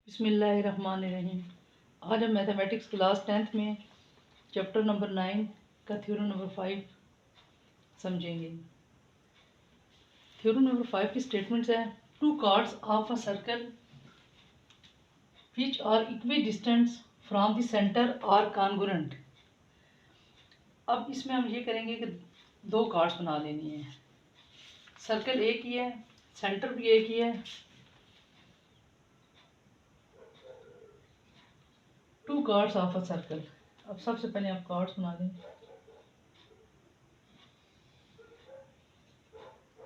बिस्मिल्लाहिर्रहमानिर्रहीम। आज हम मैथमेटिक्स क्लास 10th में चैप्टर नंबर 9 का थ्योरम नंबर 5 समझेंगे। थ्योरम नंबर 5 की स्टेटमेंट्स है two chords of a circle which are equidistant from the centre are congruent. अब इसमें हम ये करेंगे कि दो कार्ड्स बना लेनी है। सर्कल एक ही है, सेंटर भी एक ही है। Two chords of a circle. अब सबसे पहले आप कार्ड्स बना दें।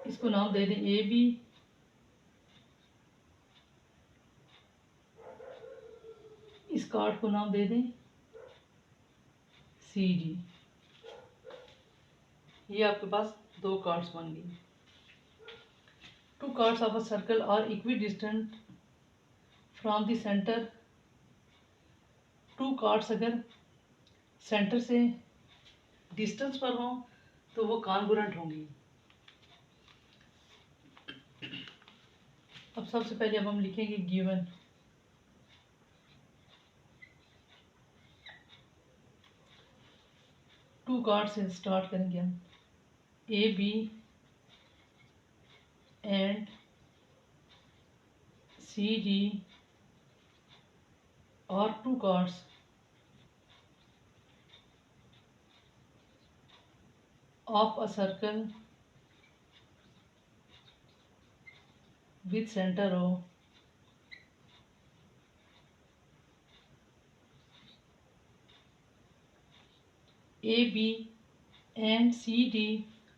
इसको नाम दे दें ए बी, इस कार्ड को नाम दे दें सी डी। ये आपके पास दो कार्ड्स बन गई। Two chords of a circle are equidistant from the centre. Two chords अगर सेंटर से डिस्टेंस पर हों तो वो कॉन्ग्रुएंट होंगी। अब सबसे पहले अब हम लिखेंगे गिवन। टू कार्ड से स्टार्ट करेंगे हम। A B and C D और two chords of a circle with center O A, B and C, D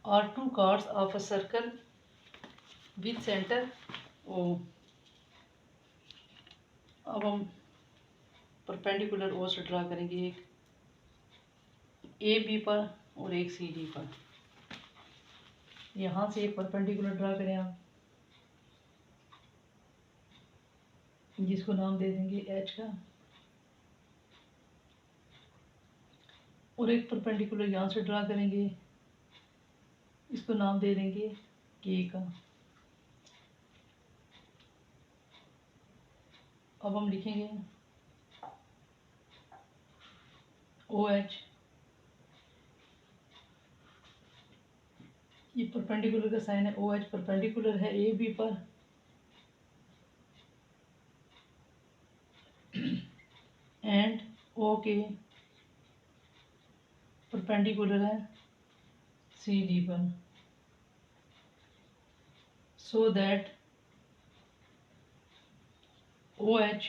are two cards of a circle with center O। अब हम perpendicular O से draw करेंगे, एक A B पर और एक सी D पर। यहाँ से एक परपेंडिकुलर ड्रा करें आप, जिसको नाम दे देंगे एच का, और एक परपेंडिकुलर यहाँ से ड्रा करेंगे, इसको नाम दे देंगे के का। अब हम लिखेंगे ओ एच। ये परपेंडिकुलर का साइन है, ओ एच परपेंडिकुलर है ए बी पर, एंड ओ के परपेंडिकुलर है सी डी पर, so that O H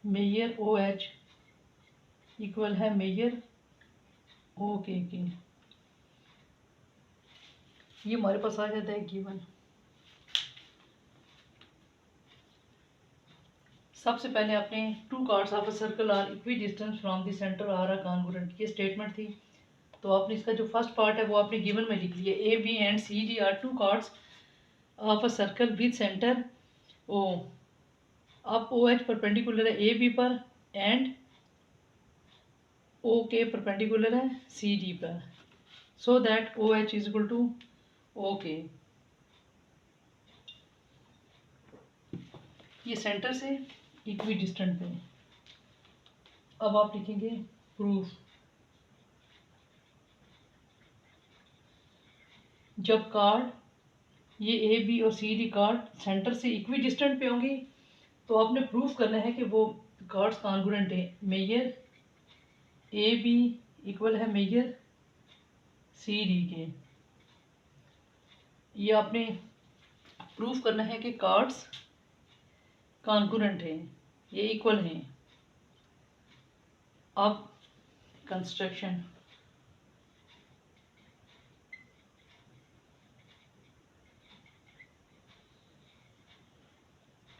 measure O H equal है मेजर ओ के। ये हमारे पास आ जाता है गिवन। सबसे पहले आपने two chords of a circle are equidistant from the centre are a congruent, ये स्टेटमेंट थी। तो आपने इसका जो फर्स्ट पार्ट है वो आपने गिवन में लिख लिया। A B and C D are two chords of a circle with centre O. अब ओ एच परपेंडिकुलर है ए बी पर एंड ओ के परपेंडिकुलर है सी डी पर, so that O H is equal to O K. ये centre से equi distant पे। अब आप लिखेंगे प्रूफ। जब कार्ड ये ए बी और सी डी कार्ड सेंटर से इक्वी डिस्टेंट पे होंगी तो आपने प्रूफ करना है कि वो कार्ड्स कॉन्ग्रुएंट है। मेजर ए बी इक्वल है मेजर सी डी के। ये आपने प्रूफ करना है कि कार्ड्स कॉन्ग्रुएंट हैं, ये इक्वल हैं। अब कंस्ट्रक्शन।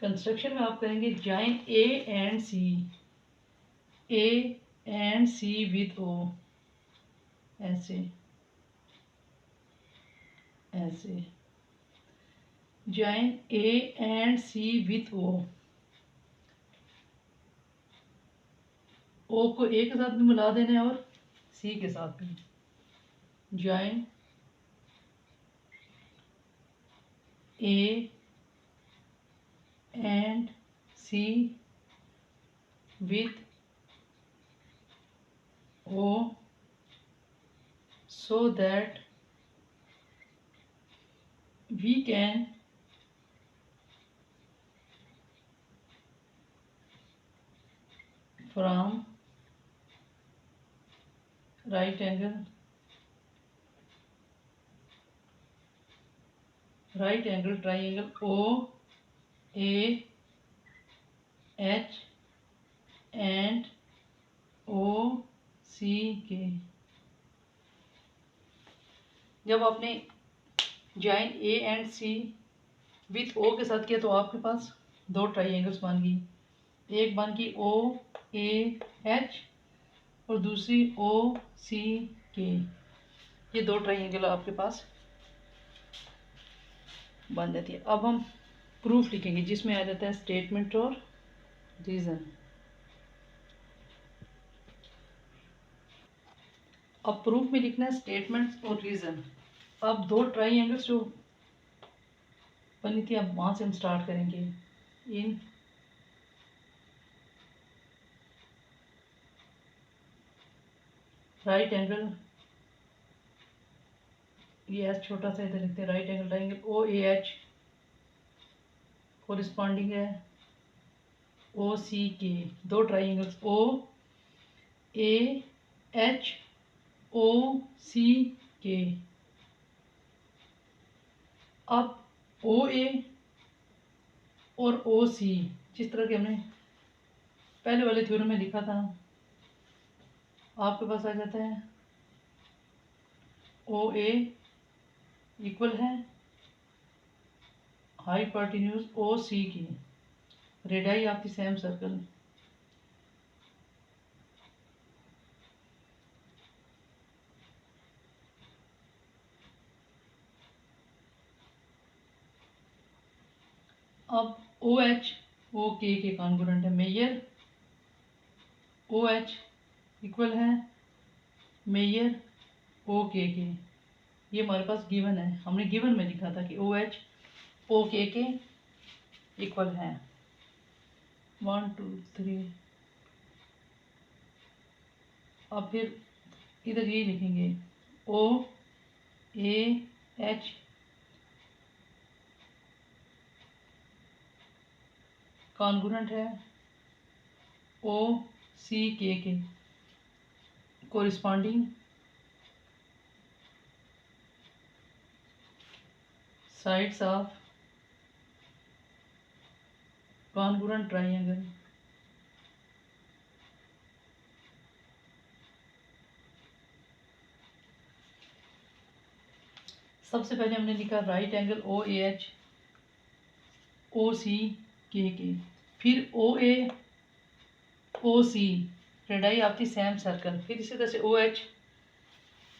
कंस्ट्रक्शन में आप करेंगे join A and C, A and C with O, ऐसे ऐसे। Join A and C with O को ए के साथ भी मिला देना है और सी के साथ भी। Join A and C with O so that we can from right angle triangle O A H and O C K। जब आपने join A and C with O के साथ किया तो आपके पास दो ट्राइंगल्स बन गई, एक बन गई ओ ए एच और दूसरी ओ सी के। ये दो ट्राइंगल आपके पास बन जाती है। अब हम प्रूफ लिखेंगे जिसमें आ जाता है स्टेटमेंट और रीज़न। अब प्रूफ में लिखना है स्टेटमेंट्स और रीज़न। अब दो ट्राइंगल्स जो बनी थी अब वहाँ से हम स्टार्ट करेंगे। इन राइट एंगल, ये एच छोटा सा इधर लिखते हैं, right angle triangle O A H corresponding है ओ सी के। दो triangles O A H O C K. अब ओ ए और ओ सी जिस तरह के हमने पहले वाले थ्योरम में लिखा था आपके पास आ जाता है ओ ए इक्वल है हाइपोटेन्यूज ओ सी की radii of the same circle. अब ओ एच ओ के कॉन्ग्रुएंट है। मेजर ओ एच इक्वल है मेजर ओ के। ये हमारे पास गिवन है, हमने गिवन में लिखा था कि ओ एच ओ के इक्वल है 1 2 3। अब फिर इधर ये लिखेंगे ओ ए एच कॉन्ग्रुएंट है ओ सी के corresponding sides of congruent triangle. सबसे पहले हमने लिखा right angle O A H O C K, फिर O A O C radii of the same circle, फिर इसी तरह से ओ एच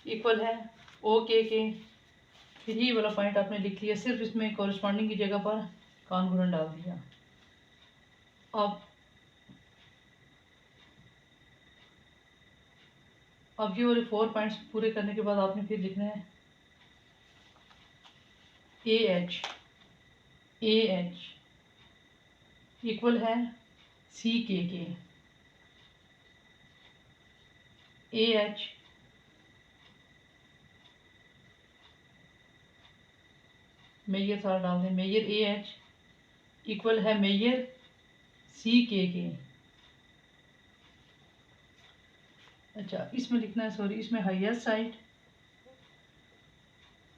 इक्वल है ओ के। फिर ये वाला पॉइंट आपने लिख लिया, सिर्फ इसमें कॉरस्पॉन्डिंग की जगह पर कॉन्ग्रुएंट डाल दिया। अब ये वाले 4 पॉइंट्स पूरे करने के बाद आपने फिर लिखना है ए एच इक्वल है सी के ए एच मेजर सारा डाल दें, मेजर ए एच इक्वल है मेजर सी के। अच्छा इसमें लिखना है, सॉरी इसमें हाईएस्ट साइड,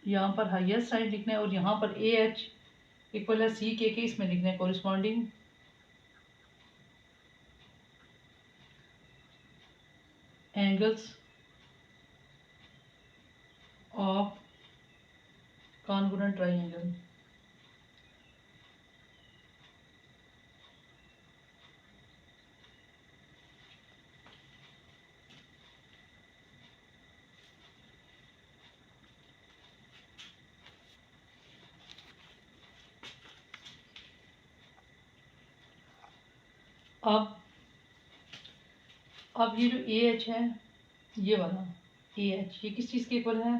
यहाँ पर हाईएस्ट साइड लिखना है और यहाँ पर ए एच इक्वल है सी के इसमें लिखना है corresponding angles of congruent triangle. अब ये जो ए एच है, ये वाला ए एच ये किस चीज़ के इक्वल है,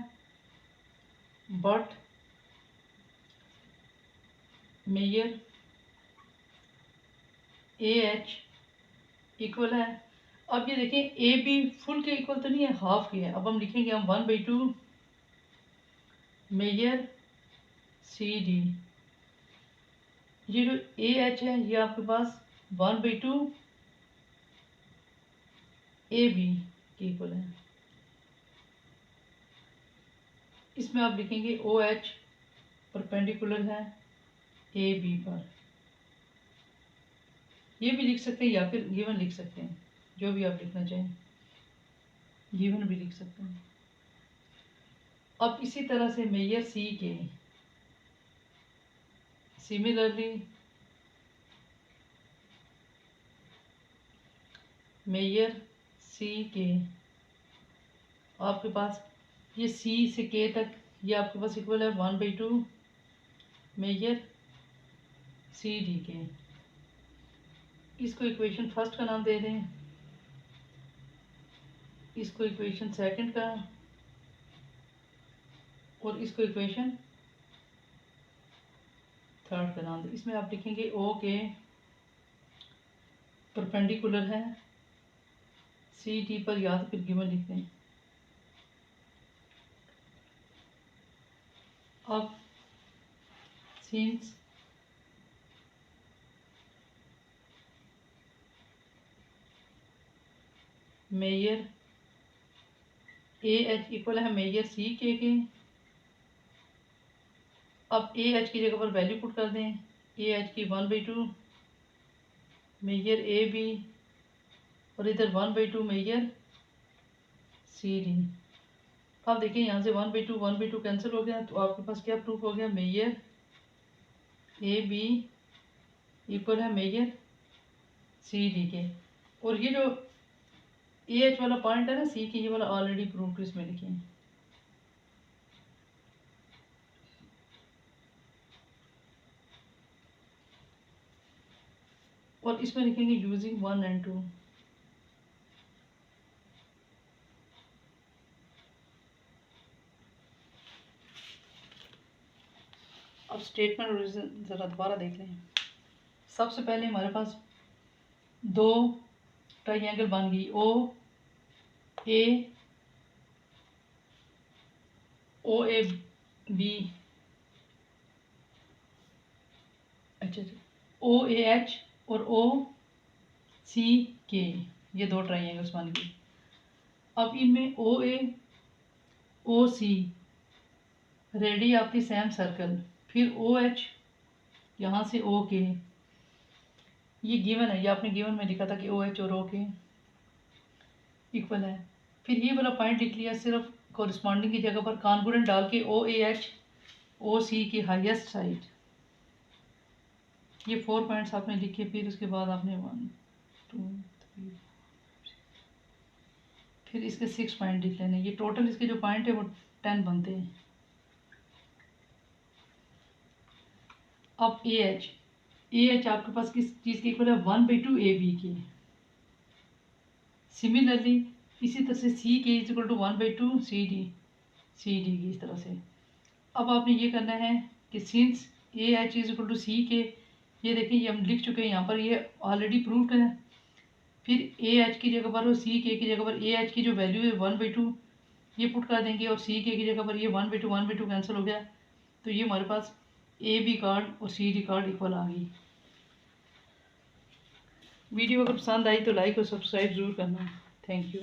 but measure A H equal है। अब ये देखें ए बी फुल के इक्वल तो नहीं है, हाफ के है। अब हम लिखेंगे हम 1/2 मेजर सी डी। ये जो ए एच है ये आपके पास 1/2 ए बी के इक्वल है। इसमें आप लिखेंगे ओ एच परपेंडिकुलर है ए बी पर। ये भी लिख सकते हैं या फिर गिवन लिख सकते हैं, जो भी आप लिखना चाहें, गिवन भी लिख सकते हैं। अब इसी तरह से मेजर सी के सिमिलरली मेजर सी के आपके पास ये सी से के तक ये आपके पास इक्वल है 1/2 मेजर सी डी के। इसको इक्वेशन फर्स्ट का नाम दे दें, इसको इक्वेशन सेकंड का, और इसको इक्वेशन थर्ड का नाम दें। इसमें आप लिखेंगे ओ के परपेंडिकुलर है सी डी पर, या तो फिर गिवन लिख दें। अब since measure A H equal है मेजर सी के। अब ए एच की जगह पर वैल्यू पुट कर दें, ए एच की 1/2 मेजर ए बी, और इधर 1/2 मेजर सी डी। अब देखिए यहाँ से 1/2 कैंसिल हो गया, तो आपके पास क्या प्रूफ हो गया, मेजर ए बी इक्वल है मेजर सी डी के। और ये जो ए एच वाला पॉइंट है ना सी के, ये वाला ऑलरेडी प्रूफ इसमें लिखे हैं। और इसमें लिखेंगे यूजिंग 1 and 2। अब स्टेटमेंट ज़रा दोबारा देख लें। सबसे पहले हमारे पास दो ट्राइंगल बन गई, ओ ए बी, अच्छा ओ ए एच और ओ सी के, ये दो ट्राइंगल्स बन गई। अब इनमें O A O C radii of the same circle, फिर ओ एच यहाँ से ओ के, ये गिवन है, ये आपने गिवन में लिखा था कि ओ एच और ओ के इक्वल है। फिर ये वाला पॉइंट लिख लिया, सिर्फ कॉरिस्पॉन्डिंग की जगह पर कॉन्ग्रुएंट डाल के ओ ए एच ओ सी की हाईएस्ट साइड, ये 4 पॉइंट्स आपने लिखे। फिर उसके बाद आपने 1 2 3 फिर इसके 6 पॉइंट लिख लेने। ये टोटल इसके जो पॉइंट है वो 10 बनते हैं। अब ए एच आपके पास किस चीज़ के इक्वल है, 1/2 ए बी के। सिमिलरली इसी तरह से C K is equal to 1/2 C D की, इस तरह से। अब आपने ये करना है कि since A H is equal to C K, ये देखिए ये हम लिख चुके हैं यहाँ पर, ये ऑलरेडी प्रूव्ड है। फिर ए एच की जगह पर और सी के की जगह पर ए एच की जो वैल्यू है 1/2 ये पुट कर देंगे, और सी के की जगह पर ये 1/2 कैंसिल हो गया, तो ये हमारे पास ए बी कार्ड और सी डी कार्ड इक्वल आ गई। वीडियो अगर पसंद आई तो लाइक और सब्सक्राइब ज़रूर करना। Thank you.